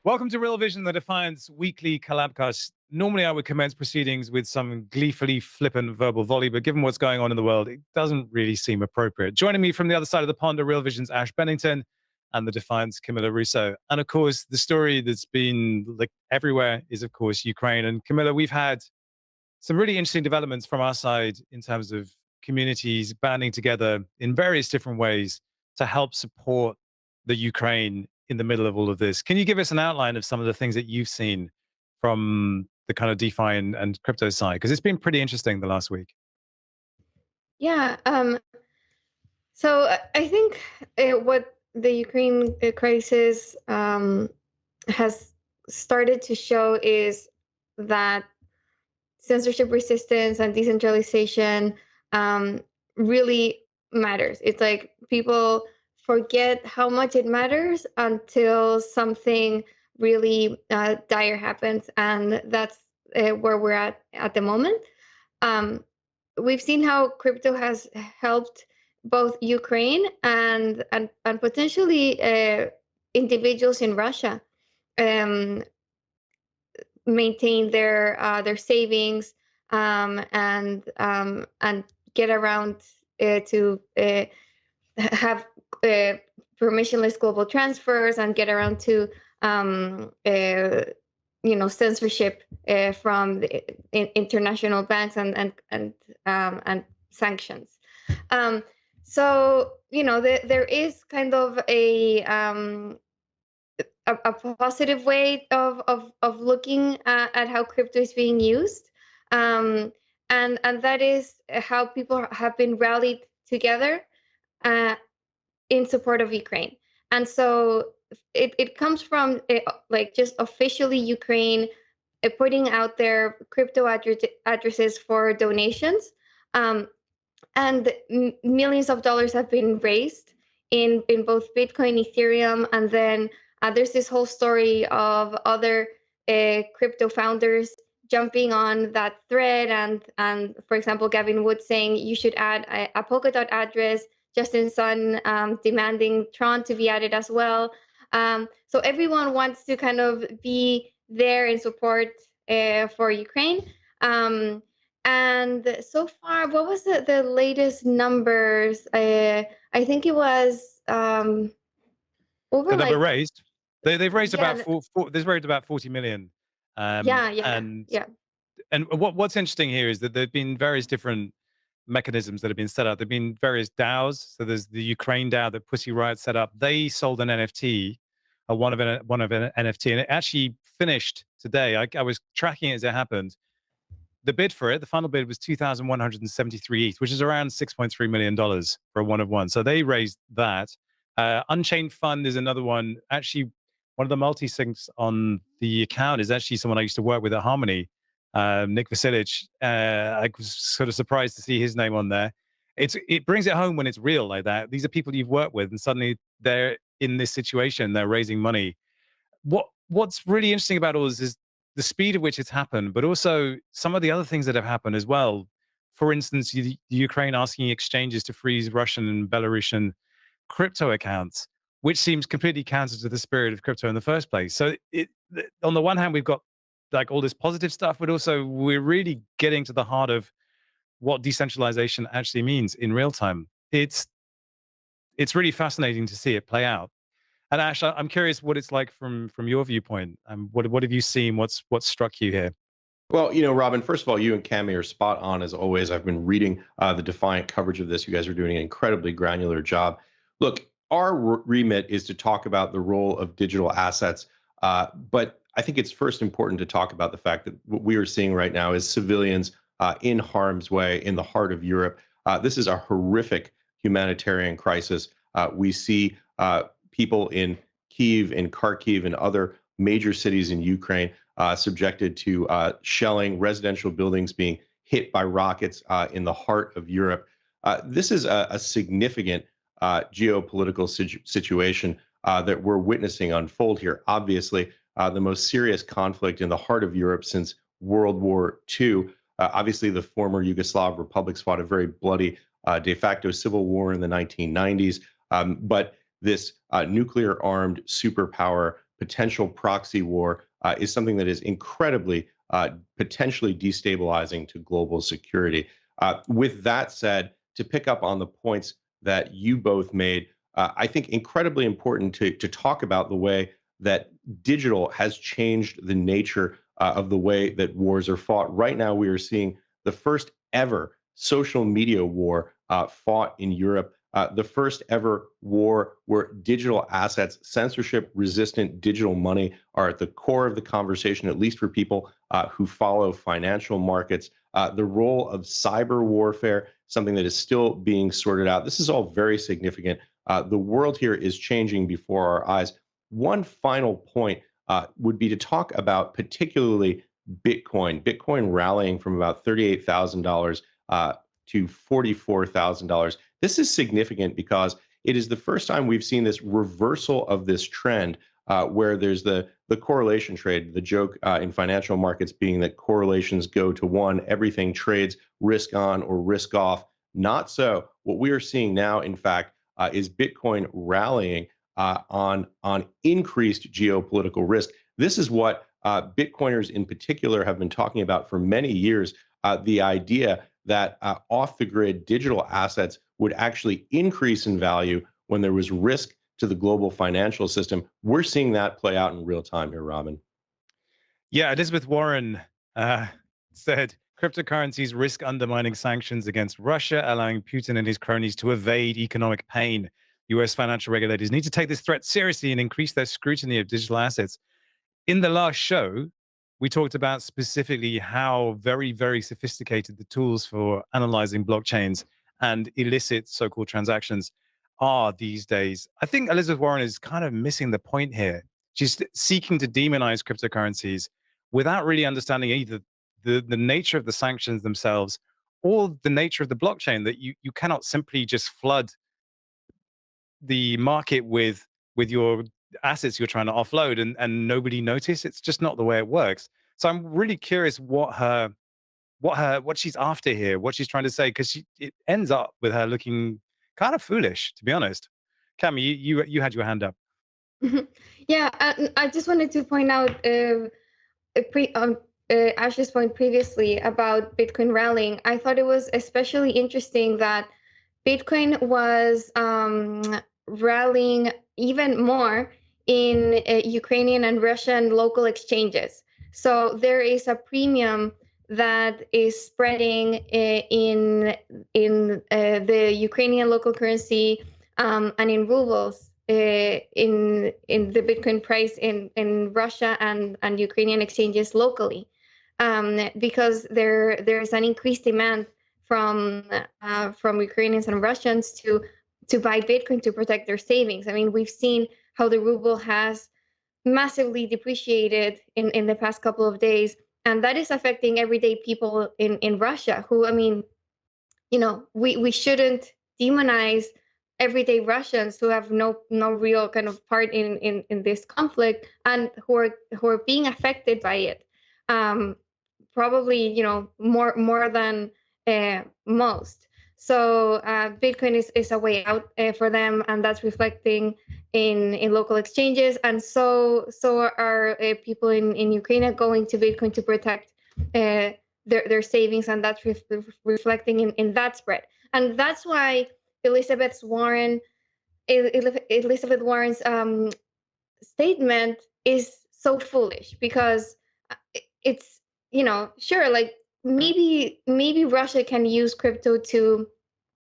Welcome to Real Vision, the Defiant's weekly collabcast. Normally, I would commence proceedings with some gleefully flippant verbal volley, but given what's going on in the world, it doesn't really seem appropriate. Joining me from the other side of the pond are Real Vision's Ash Bennington and the Defiant's Camilla Russo. And of course, the story that's been like everywhere is, of course, Ukraine. And Camilla, we've had some really interesting developments from our side in terms of communities banding together in various different ways to help support the Ukraine in the middle of all of this. Can you give us an outline of some of the things that you've seen from the kind of DeFi and crypto side? Because it's been pretty interesting the last week. Yeah. I think what the Ukraine crisis has started to show is that censorship resistance and decentralization really matters. It's like people forget how much it matters until something really dire happens, and that's where we're at the moment. Um, we've seen how crypto has helped both Ukraine and potentially individuals in Russia um, maintain their savings and get around to have permissionless global transfers and get around to censorship from the international banks and sanctions. There is kind of a positive way of looking at how crypto is being used, um, and that is how people have been rallied together uh, in support of Ukraine. And so it comes from like just officially Ukraine putting out their crypto addresses for donations. Um, and millions of dollars have been raised in both Bitcoin, Ethereum, and then there's this whole story of other crypto founders jumping on that thread, and for example, Gavin Wood saying you should add a Polkadot address, Justin Sun demanding Tron to be added as well. So everyone wants to kind of be there in support for Ukraine. And so far, what was the latest numbers? I think it was over That they've like raised. They've raised about yeah, they've raised about 40 million. yeah, yeah, And yeah. what's interesting here is that there've been various different mechanisms that have been set up. There've been various DAOs. So there's the Ukraine DAO that Pussy Riot set up. They sold an NFT, one of an NFT, and it actually finished today. I was tracking it as it happened. The bid for it, the final bid was 2,173 ETH, which is around $6.3 million for a one of one. So they raised that. Unchained Fund is another one. Actually, one of the multi-syncs on the account is actually someone I used to work with at Harmony, Nick Vasilic. I was sort of surprised to see his name on there. It brings it home when it's real like that. These are people you've worked with, and suddenly they're in this situation. They're raising money. What's really interesting about all this is the speed at which it's happened, but also some of the other things that have happened as well. For instance, Ukraine asking exchanges to freeze Russian and Belarusian crypto accounts, which seems completely counter to the spirit of crypto in the first place. So, on the one hand, we've got like all this positive stuff, but also we're really getting to the heart of what decentralization actually means in real time. It's really fascinating to see it play out. And Ash, I'm curious what it's like from your viewpoint. What have you seen? What's struck you here? Well, Robin, first of all, you and Cami are spot on as always. I've been reading the Defiant coverage of this. You guys are doing an incredibly granular job. Look, our remit is to talk about the role of digital assets, but I think it's first important to talk about the fact that what we are seeing right now is civilians in harm's way in the heart of Europe. This is a horrific humanitarian crisis. We see people in Kyiv, in Kharkiv, and other major cities in Ukraine subjected to shelling, residential buildings being hit by rockets in the heart of Europe. This is a significant geopolitical situation that we're witnessing unfold here. Obviously, the most serious conflict in the heart of Europe since World War II. Obviously, the former Yugoslav republics fought a very bloody de facto civil war in the 1990s. But this nuclear armed superpower potential proxy war is something that is incredibly potentially destabilizing to global security. With that said, to pick up on the points that you both made, I think incredibly important to talk about the way that digital has changed the nature of the way that wars are fought. Right now, we are seeing the first ever social media war fought in Europe, the first ever war where digital assets, censorship resistant digital money are at the core of the conversation, at least for people who follow financial markets. The role of cyber warfare, something that is still being sorted out. This is all very significant. The world here is changing before our eyes. One final point would be to talk about particularly Bitcoin. Bitcoin rallying from about $38,000 to $44,000. This is significant because it is the first time we've seen this reversal of this trend where there's the correlation trade, the joke in financial markets being that correlations go to one, everything trades risk on or risk off. Not so. What we are seeing now, in fact, is Bitcoin rallying on increased geopolitical risk. This is what Bitcoiners in particular have been talking about for many years. The idea that off the grid digital assets would actually increase in value when there was risk to the global financial system. We're seeing that play out in real time here, Robin. Yeah, Elizabeth Warren uh, said cryptocurrencies risk undermining sanctions against Russia, allowing Putin and his cronies to evade economic pain. US financial regulators need to take this threat seriously and increase their scrutiny of digital assets. In the last show, we talked about specifically how very, very sophisticated the tools for analyzing blockchains and illicit so called transactions are these days. I think Elizabeth Warren is kind of missing the point here. She's seeking to demonize cryptocurrencies without really understanding either the nature of the sanctions themselves or the nature of the blockchain, that you cannot simply just flood the market with your assets you're trying to offload and nobody notice. It's just not the way it works. So I'm really curious what she's after here, what she's trying to say, because it ends up with her looking kind of foolish, to be honest. Cami, you had your hand up. Yeah, I just wanted to point out Ash's point previously about Bitcoin rallying. I thought it was especially interesting that Bitcoin was rallying even more in Ukrainian and Russian local exchanges. So there is a premium that is spreading in the Ukrainian local currency and in rubles in the Bitcoin price in Russia and Ukrainian exchanges locally, because there's an increased demand from Ukrainians and Russians to buy Bitcoin to protect their savings. I mean, we've seen how the ruble has massively depreciated in the past couple of days, and that is affecting everyday people in Russia. Who, I mean, we shouldn't demonize everyday Russians who have no real kind of part in this conflict and who are being affected by it. Probably, more than most. So Bitcoin is a way out for them, and that's reflecting in local exchanges. And so are people in Ukraine going to Bitcoin to protect their savings, and that's reflecting in that spread. And that's why Elizabeth Warren's statement is so foolish, because it's, sure, like maybe Russia can use crypto to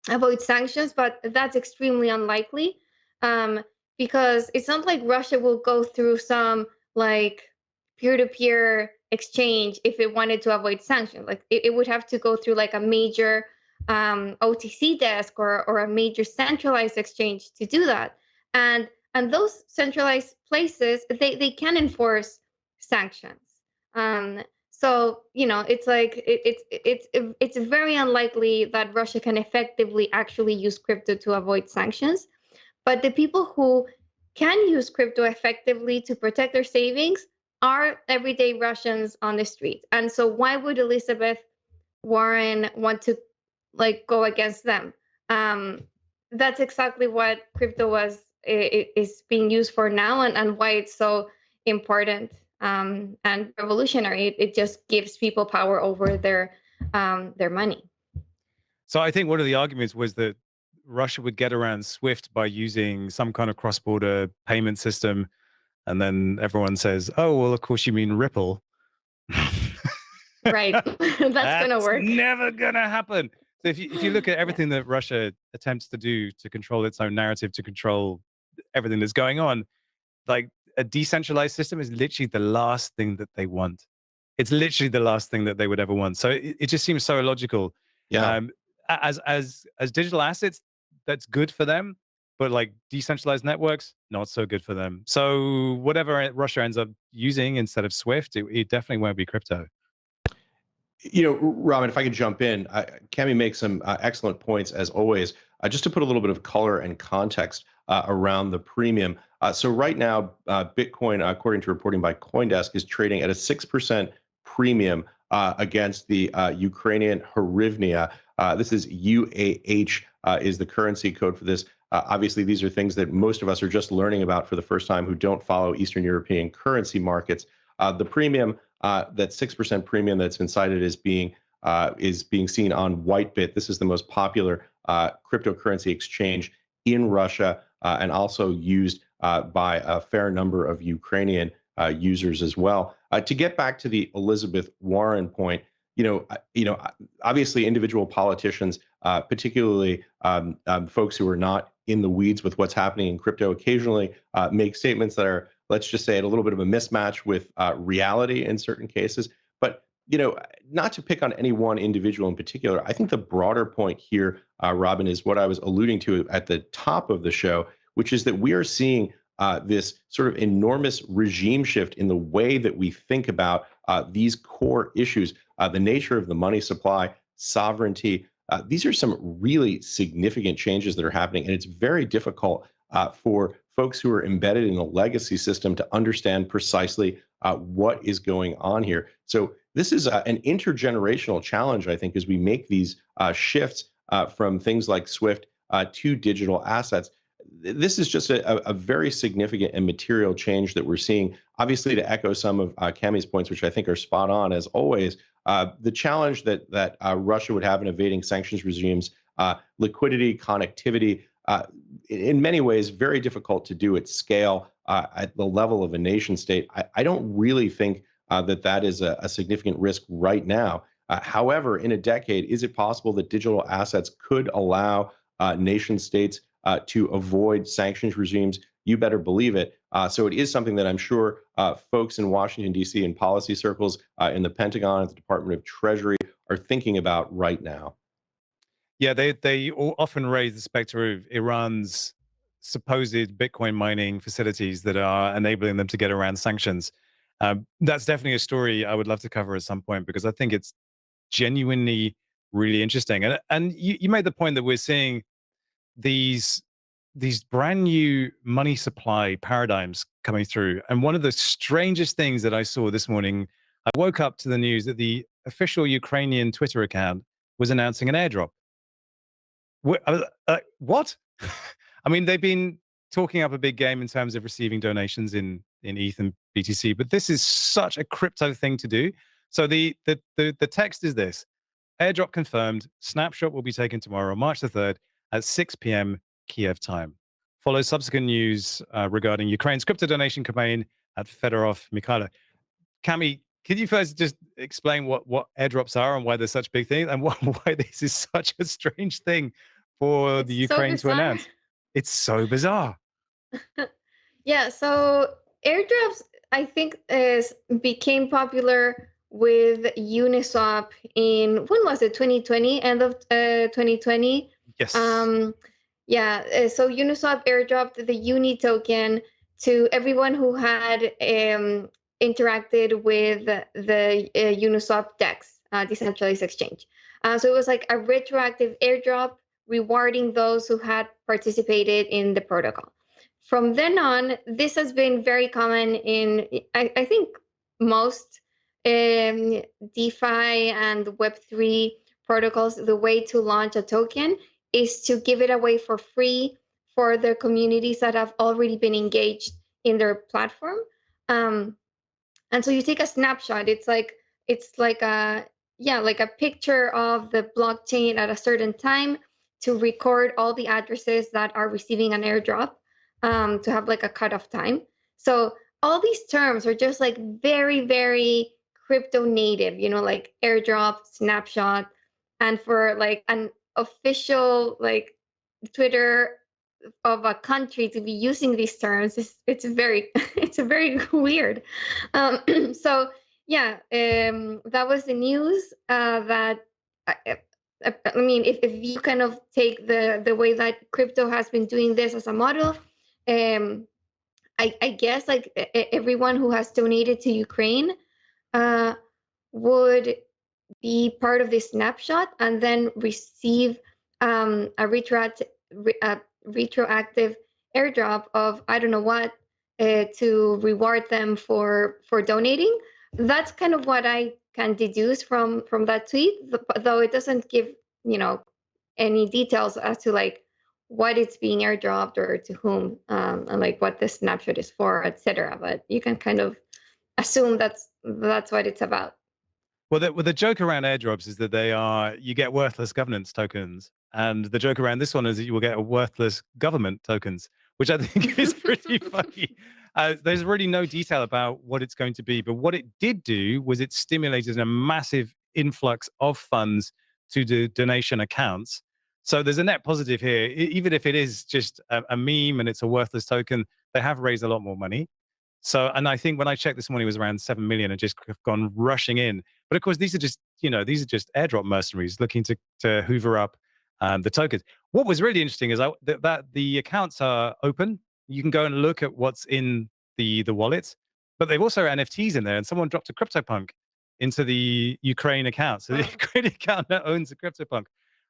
avoid sanctions, but that's extremely unlikely, um, because it's not like Russia will go through some like peer-to-peer exchange if it wanted to avoid sanctions. Like it would have to go through like a major OTC desk or a major centralized exchange to do that. And those centralized places, they can enforce sanctions. So it's like it's very unlikely that Russia can effectively actually use crypto to avoid sanctions. But the people who can use crypto effectively to protect their savings are everyday Russians on the street. And so why would Elizabeth Warren want to like go against them? That's exactly what crypto is being used for now, and why it's so important and revolutionary. It just gives people power over their money. So I think one of the arguments was that Russia would get around SWIFT by using some kind of cross-border payment system, and then everyone says, "Oh, well, of course you mean Ripple." Right. That's gonna That's work. never gonna happen. So if you look at Yeah. everything that Russia attempts to do to control its own narrative, to control everything that's going on, like a decentralized system is literally the last thing that they want. It's literally the last thing that they would ever want. So it just seems so illogical. Yeah. Um, as digital assets, that's good for them, but like decentralized networks, not so good for them. So whatever Russia ends up using instead of Swift, it definitely won't be crypto. Robin, if I could jump in, Cami makes some excellent points as always. Just to put a little bit of color and context around the premium. So right now, Bitcoin, according to reporting by CoinDesk, is trading at a 6% premium against the Ukrainian hryvnia. This is UAH is the currency code for this. Obviously, these are things that most of us are just learning about for the first time who don't follow Eastern European currency markets. The premium, that 6% premium that's been cited as being is being seen on Whitebit. This is the most popular cryptocurrency exchange in Russia and also used by a fair number of Ukrainian users as well. To get back to the Elizabeth Warren point, obviously individual politicians, particularly folks who are not in the weeds with what's happening in crypto, occasionally make statements that are, let's just say, a little bit of a mismatch with reality in certain cases. But not to pick on any one individual in particular, I think the broader point here, Robin, is what I was alluding to at the top of the show, which is that we are seeing this sort of enormous regime shift in the way that we think about these core issues, the nature of the money supply, sovereignty. These are some really significant changes that are happening, and it's very difficult for folks who are embedded in a legacy system to understand precisely what is going on here. So this is an intergenerational challenge, I think, as we make these shifts from things like Swift to digital assets. This is just a very significant and material change that we're seeing. Obviously, to echo some of Cami's points, which I think are spot on as always, the challenge that Russia would have in evading sanctions regimes, liquidity, connectivity, in many ways, very difficult to do at scale at the level of a nation state. I don't really think that is a significant risk right now. However, in a decade, is it possible that digital assets could allow nation states to avoid sanctions regimes? You better believe it. So it is something that I'm sure folks in Washington, D.C., in policy circles, in the Pentagon, at the Department of Treasury, are thinking about right now. Yeah, they often raise the specter of Iran's supposed Bitcoin mining facilities that are enabling them to get around sanctions. That's definitely a story I would love to cover at some point because I think it's genuinely really interesting. And you made the point that we're seeing these brand new money supply paradigms coming through. And one of the strangest things that I saw this morning, I woke up to the news that the official Ukrainian Twitter account was announcing an airdrop. What? I mean, they've been talking up a big game in terms of receiving donations in ETH and BTC, but this is such a crypto thing to do. So the text is this: airdrop confirmed. Snapshot will be taken tomorrow, March the 3rd at 6 p.m. Kiev time. Follows subsequent news regarding Ukraine's crypto donation campaign at Fedorov Mikhailo. Cami, can you first just explain what airdrops are and why they're such big things and why this is such a strange thing for the It's so Ukraine to bizarre. announce? It's so bizarre. Yeah, so airdrops, I think, became popular with Uniswap in, when was it? 2020, end of 2020. Yes. Um, yeah, so Uniswap airdropped the Uni token to everyone who had interacted with the Uniswap DEX, decentralized exchange. So it was like a retroactive airdrop rewarding those who had participated in the protocol. From then on, this has been very common in, I think, most DeFi and Web3 protocols. The way to launch a token is to give it away for free for the communities that have already been engaged in their platform. Um, and so you take a snapshot. It's like a, yeah, like a picture of the blockchain at a certain time to record all the addresses that are receiving an airdrop, to have like a cutoff time. So all these terms are just like very, very crypto native, like airdrop, snapshot. And for like an official like Twitter of a country to be using these terms, it's very it's very weird. So yeah, that was the news, that I mean, if you kind of take the way that crypto has been doing this as a model, I guess like everyone who has donated to Ukraine uh, would be part of this snapshot and then receive a retroactive airdrop of I don't know what, to reward them for donating. That's kind of what I can deduce from that tweet, though it doesn't give you know any details as to like what it's being airdropped or to whom, and like what the snapshot is for, etc. But you can kind of assume that's what it's about. Well, the joke around airdrops is that you get worthless governance tokens, and the joke around this one is that you will get a worthless government tokens, which I think is pretty funny. There's really no detail about what it's going to be, but what it did do was it stimulated a massive influx of funds to the donation accounts. So there's a net positive here, even if it is just a meme and it's a worthless token. They have raised a lot more money. So, and I think when I checked this morning, it was around 7 million and just gone rushing in. But of course, these are just airdrop mercenaries looking to hoover up the tokens. What was really interesting is that the accounts are open. You can go and look at what's in the wallets, but they've also NFTs in there. And someone dropped a CryptoPunk into the Ukraine account. So the Ukraine account that owns the CryptoPunk,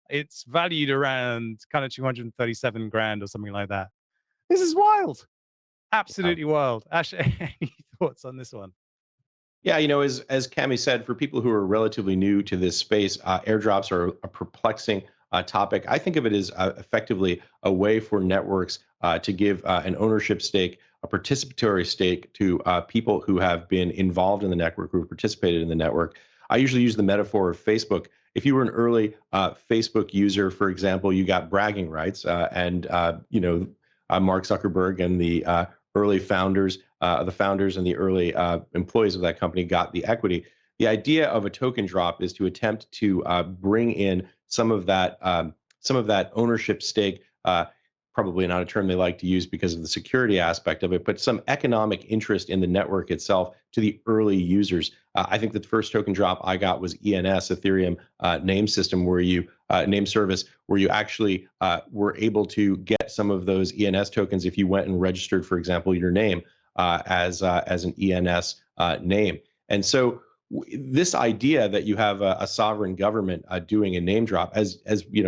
it's valued around kind of 237 grand or something like that. This is wild. Absolutely wild. Ash, any thoughts on this one? Yeah, as Cami said, for people who are relatively new to this space, airdrops are a perplexing topic. I think of it as effectively a way for networks to give an ownership stake, a participatory stake to people who have been involved in the network, who have participated in the network. I usually use the metaphor of Facebook. If you were an early Facebook user, for example, you got bragging rights, and Mark Zuckerberg and the founders and the early employees of that company got the equity. The idea of a token drop is to attempt to bring in some of that ownership stake. Probably not a term they like to use because of the security aspect of it, but some economic interest in the network itself to the early users. I think that the first token drop I got was ENS, Ethereum name system, where you name service, where you actually were able to get some of those ENS tokens if you went and registered, for example, your name as an ENS name. And so this idea that you have a sovereign government doing a name drop, as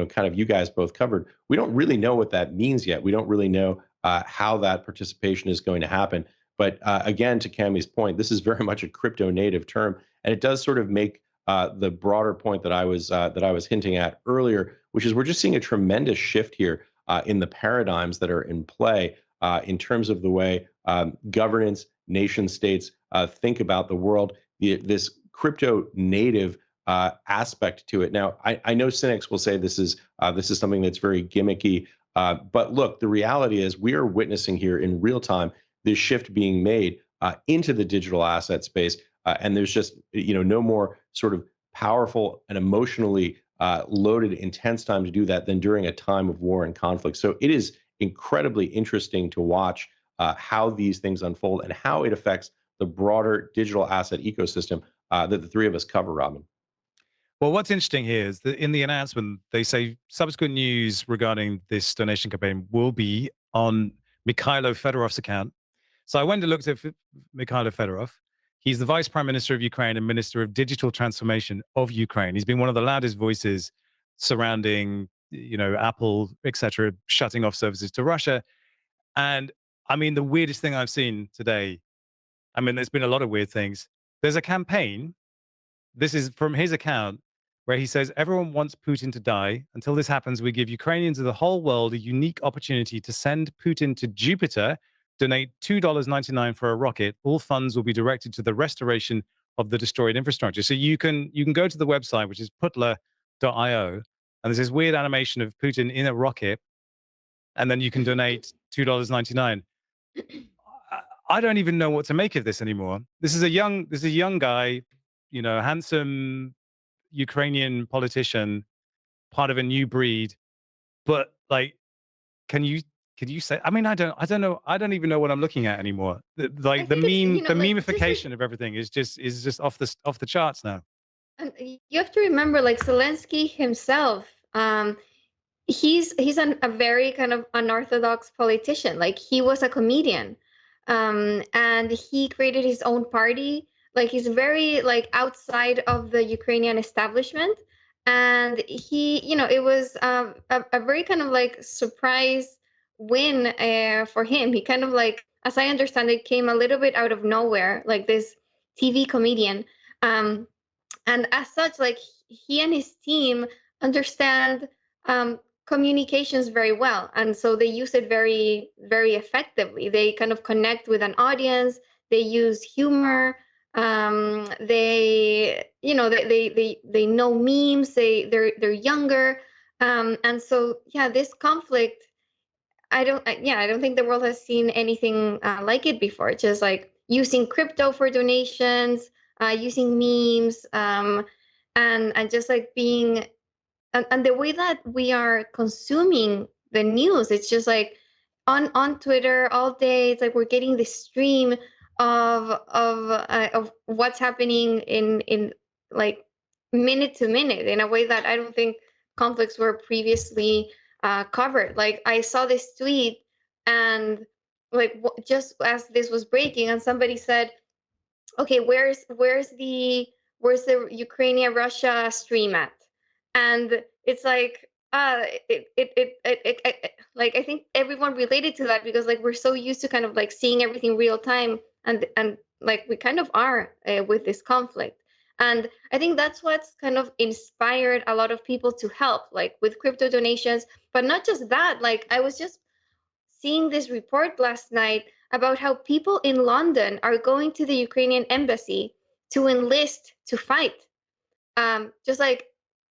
kind of you guys both covered, we don't really know what that means yet. We don't really know how that participation is going to happen. But again, to Cami's point, this is very much a crypto native term, and it does sort of make the broader point that I was hinting at earlier, which is we're just seeing a tremendous shift here in the paradigms that are in play in terms of the way governance, nation states think about the world. This crypto native aspect to it. Now, I know cynics will say this is something that's very gimmicky, but look, the reality is we are witnessing here in real time this shift being made into the digital asset space, and there's just no more sort of powerful and emotionally loaded, intense time to do that than during a time of war and conflict. So it is incredibly interesting to watch how these things unfold and how it affects the broader digital asset ecosystem that the three of us cover, Robin. Well, what's interesting here is that in the announcement, they say subsequent news regarding this donation campaign will be on Mikhailo Fedorov's account. So I went and looked at Mikhailo Fedorov. He's the Vice Prime Minister of Ukraine and Minister of Digital Transformation of Ukraine. He's been one of the loudest voices surrounding, Apple, etc., shutting off services to Russia. And I mean, the weirdest thing I've seen today, I mean, there's been a lot of weird things. There's a campaign, this is from his account, where he says, everyone wants Putin to die. Until this happens, we give Ukrainians of the whole world a unique opportunity to send Putin to Jupiter donate $2.99 for a rocket. All funds will be directed to the restoration of the destroyed infrastructure. So you can go to the website, which is putla.io, and there's this weird animation of Putin in a rocket, and then you can donate $2.99. I don't even know what to make of this anymore. This is a young guy, handsome Ukrainian politician, part of a new breed. But like, can you say? I mean, I don't know. I don't even know what I'm looking at anymore. I Like the think it's, the like, just like, memification of everything is just off the charts now. and you have to remember, like, Zelensky himself. He's a very kind of unorthodox politician. Like, he was a comedian, and he created his own party. Like, he's very, like, outside of the Ukrainian establishment, and it was a very kind of like surprise win for him. He kind of, like, as I understand it, came a little bit out of nowhere, like this TV comedian. Um, and as such, like, he and his team understand communications very well, and so they use it very, very effectively. They kind of connect with an audience. They use humor. They know memes. They're younger, and so, yeah, this conflict, I don't think the world has seen anything like it before. Just like using crypto for donations, using memes, and just like being, and the way that we are consuming the news, it's just like on Twitter all day. It's like we're getting this stream of what's happening in like minute to minute, in a way that I don't think conflicts were previously covered. Like, I saw this tweet, and like, just as this was breaking, and somebody said, okay, where's the Ukraine Russia stream at? And it's like, like, I think everyone related to that, because, like, we're so used to kind of like seeing everything real time, and like, we kind of are with this conflict. And I think that's what's kind of inspired a lot of people to help, like with crypto donations. But not just that, like, I was just seeing this report last night about how people in London are going to the Ukrainian embassy to enlist to fight. Just like,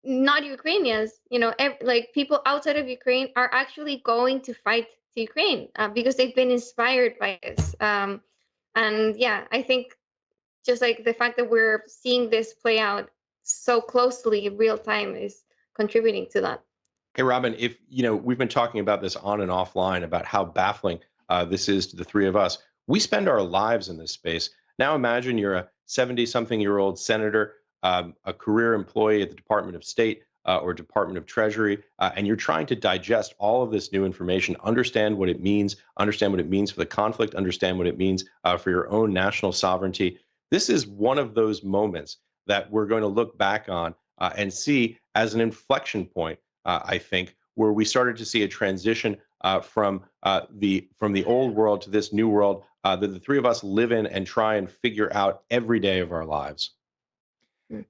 not Ukrainians, like, people outside of Ukraine are actually going to fight to Ukraine, because they've been inspired by this. And yeah, I think just like the fact that we're seeing this play out so closely in real time is contributing to that. Hey, Robin, if we've been talking about this on and offline about how baffling this is to the three of us. We spend our lives in this space. Now imagine you're a 70-something-year-old senator, a career employee at the Department of State or Department of Treasury, and you're trying to digest all of this new information, understand what it means for the conflict, understand what it means for your own national sovereignty. This is one of those moments that we're going to look back on and see as an inflection point, I think, where we started to see a transition from the old world to this new world that the three of us live in and try and figure out every day of our lives.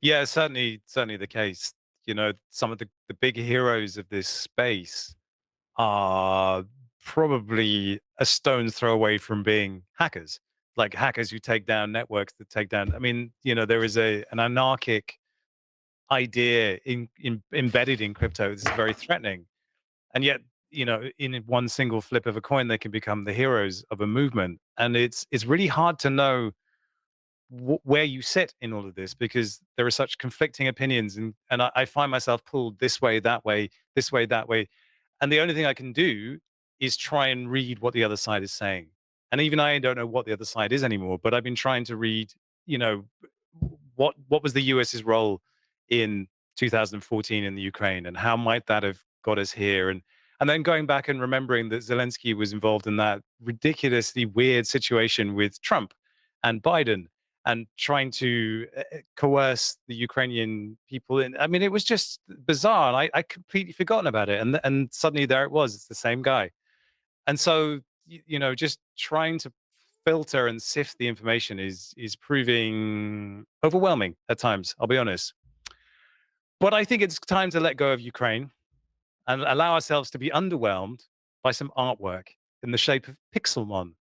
Yeah, certainly the case. Some of the big heroes of this space are probably a stone's throw away from being hackers, like hackers who take down networks that take down. I mean, there is an anarchic idea embedded in crypto. This is very threatening, and yet, in one single flip of a coin, they can become the heroes of a movement, and it's really hard to know where you sit in all of this, because there are such conflicting opinions, and I find myself pulled this way, that way, this way, that way, and the only thing I can do is try and read what the other side is saying. And even I don't know what the other side is anymore, but I've been trying to read, you know, what was the US's role in 2014 in the Ukraine, and how might that have got us here, and then going back and remembering that Zelensky was involved in that ridiculously weird situation with Trump and Biden, and trying to coerce the Ukrainian people in. I mean, it was just bizarre, and I completely forgotten about it. And suddenly there it was. It's the same guy. And so, just trying to filter and sift the information is proving overwhelming at times. I'll be honest. But I think it's time to let go of Ukraine and allow ourselves to be underwhelmed by some artwork in the shape of Pixelmon.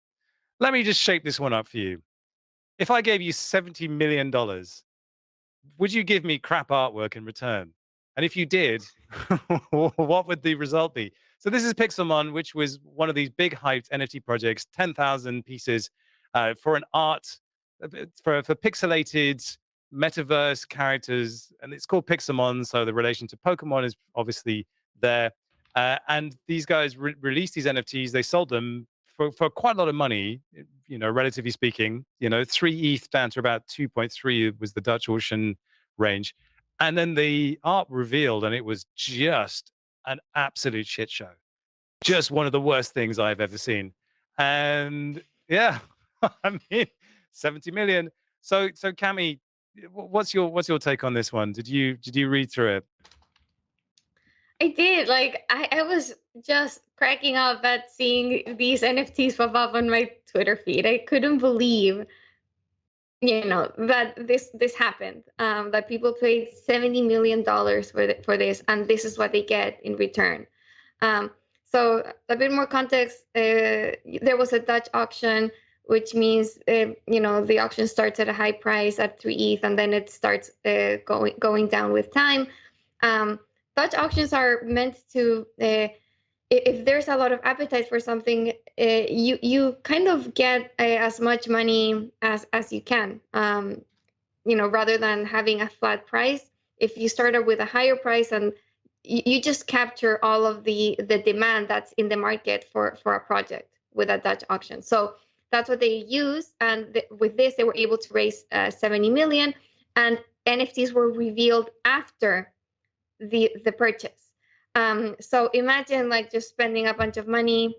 Let me just shape this one up for you. If I gave you $70 million, would you give me crap artwork in return? And if you did, what would the result be? So this is Pixelmon, which was one of these big hyped NFT projects, 10,000 pieces for an art for pixelated metaverse characters, and it's called Pixelmon. So the relation to Pokemon is obviously there. And these guys released these NFTs. They sold them for quite a lot of money, relatively speaking. 3 ETH down to about 2.3 was the Dutch auction range. And then the art revealed, and it was just an absolute shit show. Just one of the worst things I've ever seen. And yeah, I mean, 70 million. So Cami, what's your take on this one? Did you read through it? I did. Like I was just cracking up at seeing these NFTs pop up on my Twitter feed. I couldn't believe, that this happened. That people paid $70 million for this, and this is what they get in return. So a bit more context. There was a Dutch auction, which means the auction starts at a high price at 3 ETH, and then it starts going down with time. Dutch auctions are meant to, if there's a lot of appetite for something, you kind of get as much money as you can. Rather than having a flat price. If you start out with a higher price, and you just capture all of the demand that's in the market for a project with a Dutch auction. So that's what they use, and with this they were able to raise 70 million, and NFTs were revealed after the purchase. So imagine like just spending a bunch of money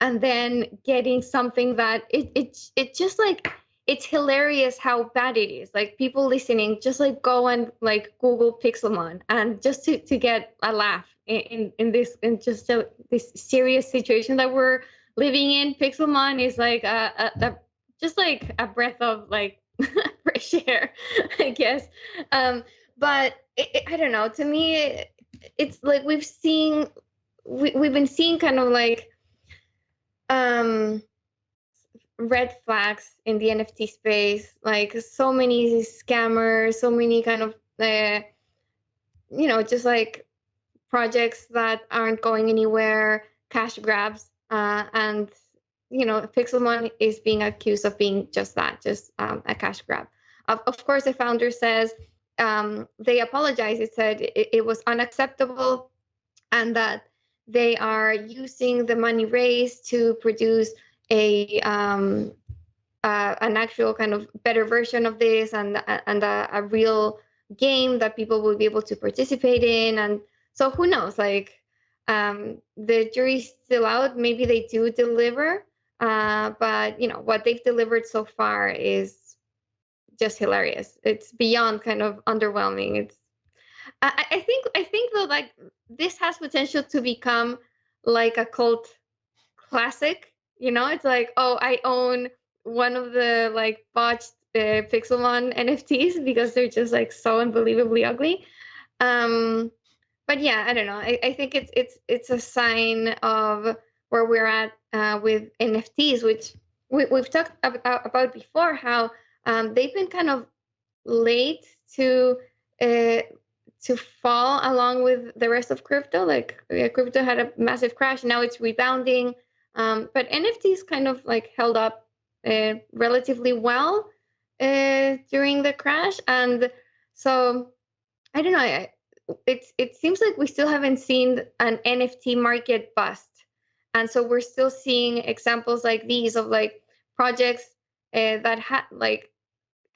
and then getting something that it just like, it's hilarious how bad it is. Like, people listening, just like go and like Google Pixelmon, and just to get a laugh in this, in just this serious situation that we're living in. Pixelmon is like just like a breath of like fresh air, I guess. But I don't know. To me, it's like we've been seeing kind of like red flags in the NFT space, like so many scammers, so many kind of just like projects that aren't going anywhere, cash grabs, and Pixelmon is being accused of being just that, just a cash grab. Of course, the founder says they apologize. It said it was unacceptable, and that they are using the money raised to produce an actual kind of better version of this, and a real game that people will be able to participate in. And so who knows, like, the jury's still out. Maybe they do deliver, but what they've delivered so far is just hilarious. It's beyond kind of underwhelming. I think though, like, this has potential to become like a cult classic. It's like, oh, I own one of the like botched Pixelmon NFTs because they're just like so unbelievably ugly. But yeah, I don't know. I think it's a sign of where we're at with NFTs, which we've talked about before. How they've been kind of late uh, to fall along with the rest of crypto. Like, crypto had a massive crash, now it's rebounding. But NFTs kind of like held up relatively well during the crash, and so I don't know. It seems like we still haven't seen an NFT market bust, and so we're still seeing examples like these of like projects that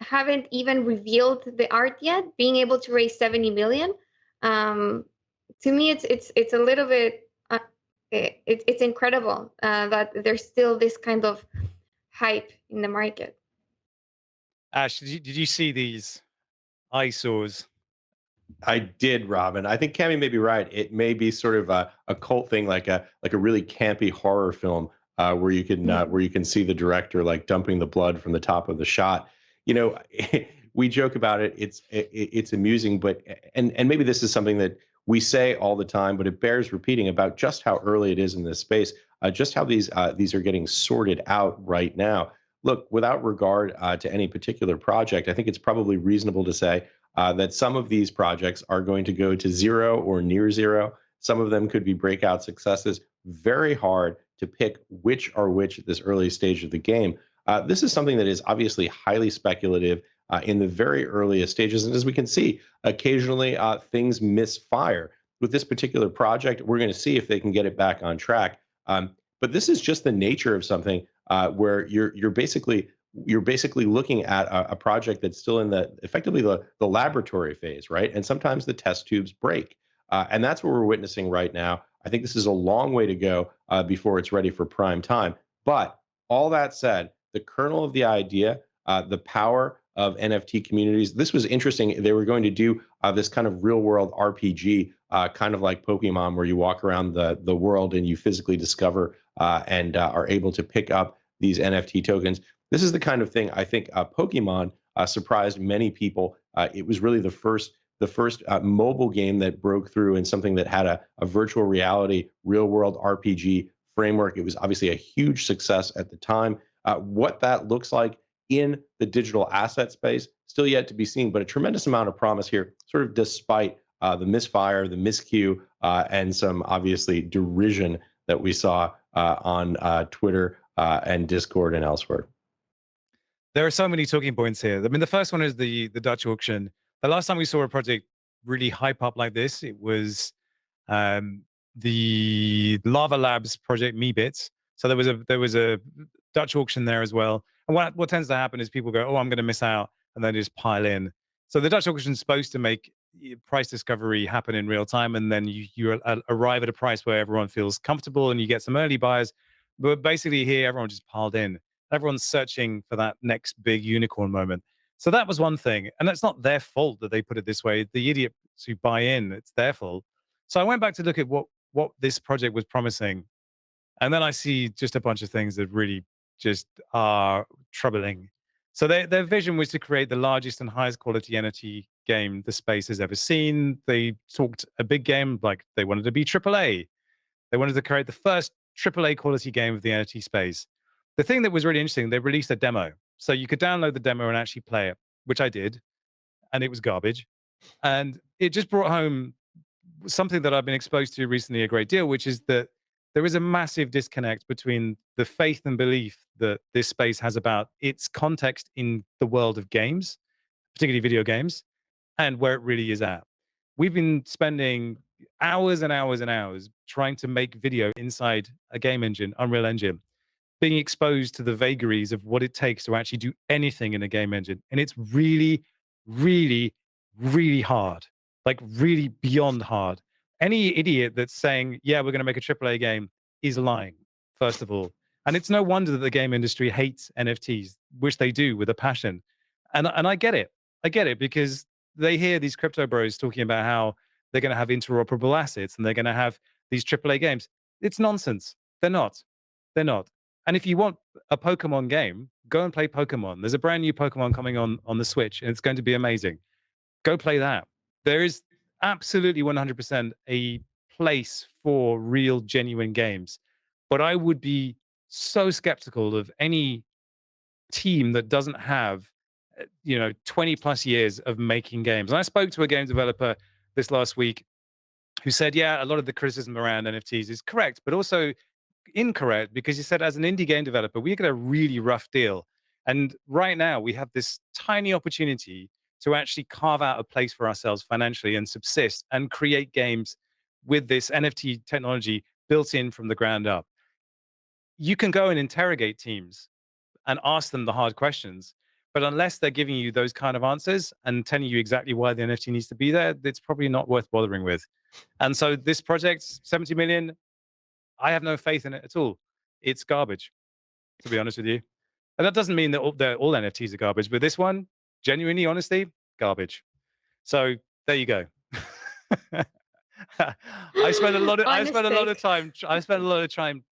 haven't even revealed the art yet, being able to raise 70 million. To me, it's a little bit it's incredible that there's still this kind of hype in the market. Ash, Did you see these eyesores? I did, Robin. I think Cami may be right. It may be sort of a cult thing, like a really campy horror film, where you can see the director like dumping the blood from the top of the shot. You know, we joke about it. It's amusing, but and maybe this is something that we say all the time, but it bears repeating about just how early it is in this space, just how these are getting sorted out right now. Look, without regard to any particular project, I think it's probably reasonable to say that some of these projects are going to go to zero or near zero. Some of them could be breakout successes. Very hard to pick which are which at this early stage of the game. This is something that is obviously highly speculative in the very earliest stages. And as we can see, occasionally things misfire. With this particular project, we're going to see if they can get it back on track. But this is just the nature of something where you're basically looking at a project that's still in effectively the laboratory phase, right? And sometimes the test tubes break, and that's what we're witnessing right now. I think this is a long way to go before it's ready for prime time. But all that said, the kernel of the idea, the power of NFT communities. This was interesting. They were going to do this kind of real world RPG, kind of like Pokemon, where you walk around the world and you physically discover and are able to pick up these NFT tokens. This is the kind of thing I think Pokemon surprised many people. It was really the first mobile game that broke through in something that had a virtual reality, real world RPG framework. It was obviously a huge success at the time. What that looks like in the digital asset space, still yet to be seen, but a tremendous amount of promise here, sort of despite the misfire, the miscue, and some obviously derision that we saw on Twitter and Discord and elsewhere. There are so many talking points here. I mean, the first one is the Dutch auction. The last time we saw a project really hype up like this, it was the Lava Labs project Meebits. So there was a Dutch auction there as well. And what tends to happen is people go, "Oh, I'm going to miss out," and then just pile in. So the Dutch auction is supposed to make price discovery happen in real time, and then you arrive at a price where everyone feels comfortable and you get some early buyers. But basically, here everyone just piled in. Everyone's searching for that next big unicorn moment. So that was one thing, and that's not their fault that they put it this way. The idiots who buy in, it's their fault. So I went back to look at what this project was promising, and then I see just a bunch of things that really just are troubling. So their vision was to create the largest and highest quality NFT game the space has ever seen. They talked a big game, like they wanted to be AAA. They wanted to create the first AAA quality game of the NFT space. The thing that was really interesting, they released a demo. So you could download the demo and actually play it, which I did, and it was garbage. And it just brought home something that I've been exposed to recently a great deal, which is that there is a massive disconnect between the faith and belief that this space has about its context in the world of games, particularly video games, and where it really is at. We've been spending hours and hours and hours trying to make video inside a game engine, Unreal Engine, being exposed to the vagaries of what it takes to actually do anything in a game engine. And it's really, really, really hard, like really beyond hard. Any idiot that's saying, yeah, we're going to make a AAA game is lying, first of all. And it's no wonder that the game industry hates NFTs, which they do with a passion. And I get it. I get it because they hear these crypto bros talking about how they're going to have interoperable assets and they're going to have these AAA games. It's nonsense. They're not. They're not. And if you want a Pokemon game, go and play Pokemon. There's a brand new Pokemon coming on the Switch, and it's going to be amazing. Go play that. There is absolutely 100% a place for real, genuine games. But I would be so skeptical of any team that doesn't have 20 plus years of making games. And I spoke to a game developer this last week who said, yeah, a lot of the criticism around NFTs is correct, but also incorrect, because he said, as an indie game developer, we get a really rough deal. And right now we have this tiny opportunity to actually carve out a place for ourselves financially and subsist and create games with this NFT technology built in from the ground up. You can go and interrogate teams and ask them the hard questions. But unless they're giving you those kind of answers and telling you exactly why the NFT needs to be there, it's probably not worth bothering with. And so this project, 70 million, I have no faith in it at all. It's garbage, to be honest with you. And that doesn't mean that all NFTs are garbage, but this one, genuinely, honestly, garbage. So there you go. I spent a lot of time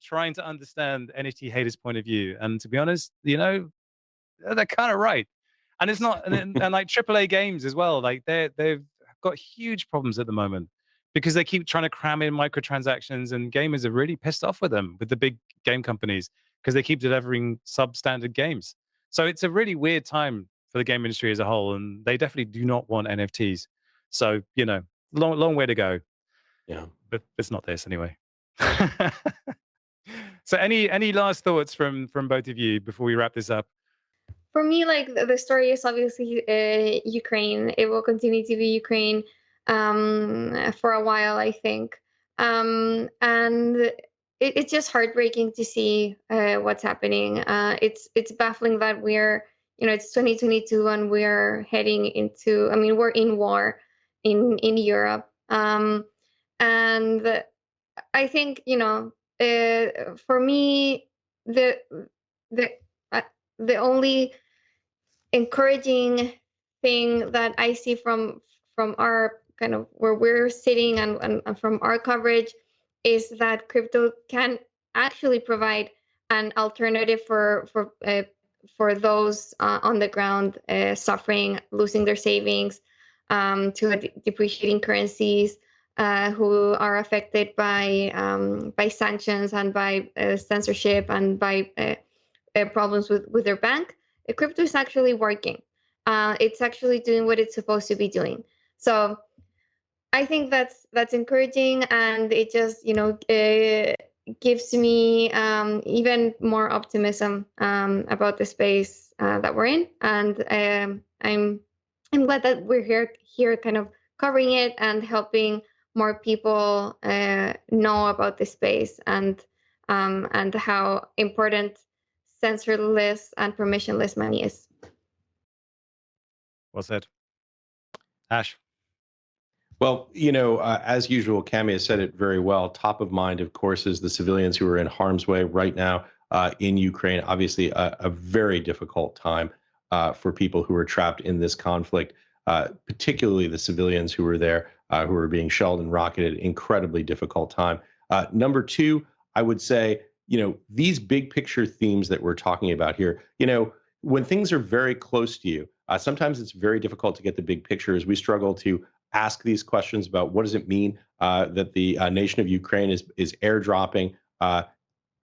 trying to understand NFT haters' point of view, and to be honest, they're kind of right. And it's not, and like AAA games as well. Like they've got huge problems at the moment because they keep trying to cram in microtransactions, and gamers are really pissed off with them, with the big game companies, because they keep delivering substandard games. So it's a really weird time for the game industry as a whole, and they definitely do not want NFTs. So, long way to go, Yeah. but it's not this anyway. So any last thoughts from both of you before we wrap this up? For me, like the story is obviously Ukraine. It will continue to be Ukraine for a while, I think. And it's just heartbreaking to see what's happening. It's baffling that it's 2022 and we're heading into. I mean, we're in war in Europe. And I think for me the the uh, the only encouraging thing that I see from our kind of where we're sitting and from our coverage is that crypto can actually provide an alternative for those on the ground suffering, losing their savings to depreciating currencies, who are affected by sanctions and by censorship and by problems with their bank. Crypto is actually working. It's actually doing what it's supposed to be doing. So I think that's encouraging, and it just gives me even more optimism about the space that we're in, and I'm glad that we're here kind of covering it and helping more people know about the space and how important censorless and permissionless money is. Well said. Ash. Well, as usual, Cami has said it very well. Top of mind, of course, is the civilians who are in harm's way right now in Ukraine. Obviously, a very difficult time for people who are trapped in this conflict, particularly the civilians who are there, who are being shelled and rocketed. Incredibly difficult time. Number two, I would say, these big picture themes that we're talking about here, when things are very close to you, sometimes it's very difficult to get the big picture as we struggle to ask these questions about what does it mean that the nation of Ukraine is airdropping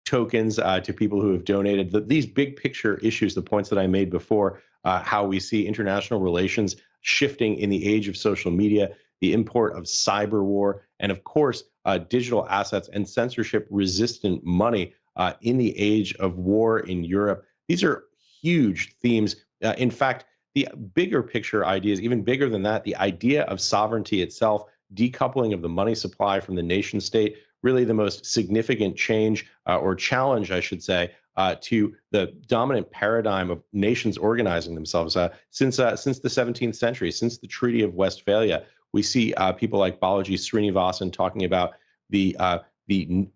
tokens to people who have donated. These big picture issues, the points that I made before, how we see international relations shifting in the age of social media, the import of cyber war, and of course, digital assets and censorship resistant money in the age of war in Europe. These are huge themes. In fact, the bigger picture ideas, even bigger than that, the idea of sovereignty itself, decoupling of the money supply from the nation state, really the most significant change or challenge, I should say, to the dominant paradigm of nations organizing themselves since the 17th century, since the Treaty of Westphalia. We see people like Balaji Srinivasan talking about the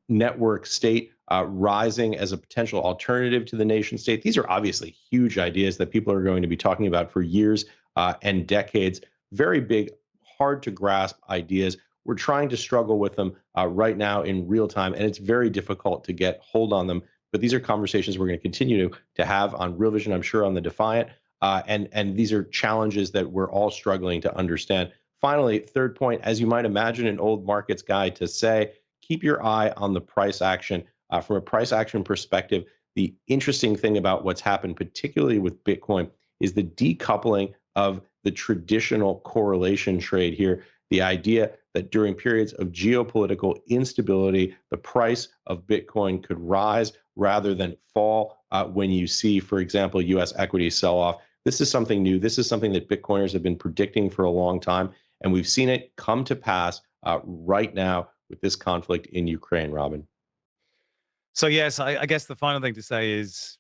network state rising as a potential alternative to the nation state. These are obviously huge ideas that people are going to be talking about for years and decades. Very big, hard to grasp ideas. We're trying to struggle with them right now in real time, and it's very difficult to get hold on them. But these are conversations we're going to continue to have on Real Vision, I'm sure, on the Defiant. And these are challenges that we're all struggling to understand. Finally, third point, as you might imagine an old markets guy to say, keep your eye on the price action. From a price action perspective, the interesting thing about what's happened, particularly with Bitcoin, is the decoupling of the traditional correlation trade here. The idea that during periods of geopolitical instability, the price of Bitcoin could rise rather than fall when you see, for example, US equities sell off. This is something new. This is something that Bitcoiners have been predicting for a long time. And we've seen it come to pass right now with this conflict in Ukraine, Robin. So yes, I guess the final thing to say is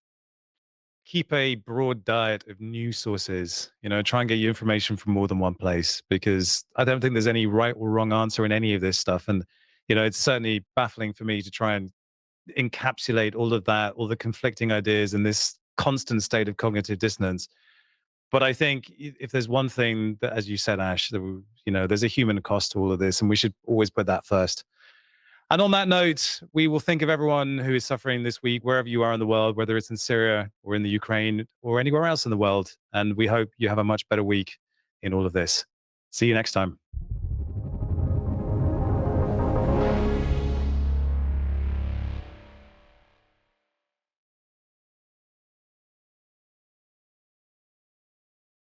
keep a broad diet of news sources. Try and get your information from more than one place, because I don't think there's any right or wrong answer in any of this stuff. And it's certainly baffling for me to try and encapsulate all of that, all the conflicting ideas, and this constant state of cognitive dissonance. But I think if there's one thing that, as you said, Ash, that there's a human cost to all of this, and we should always put that first. And on that note, we will think of everyone who is suffering this week, wherever you are in the world, whether it's in Syria or in the Ukraine or anywhere else in the world. And we hope you have a much better week in all of this. See you next time.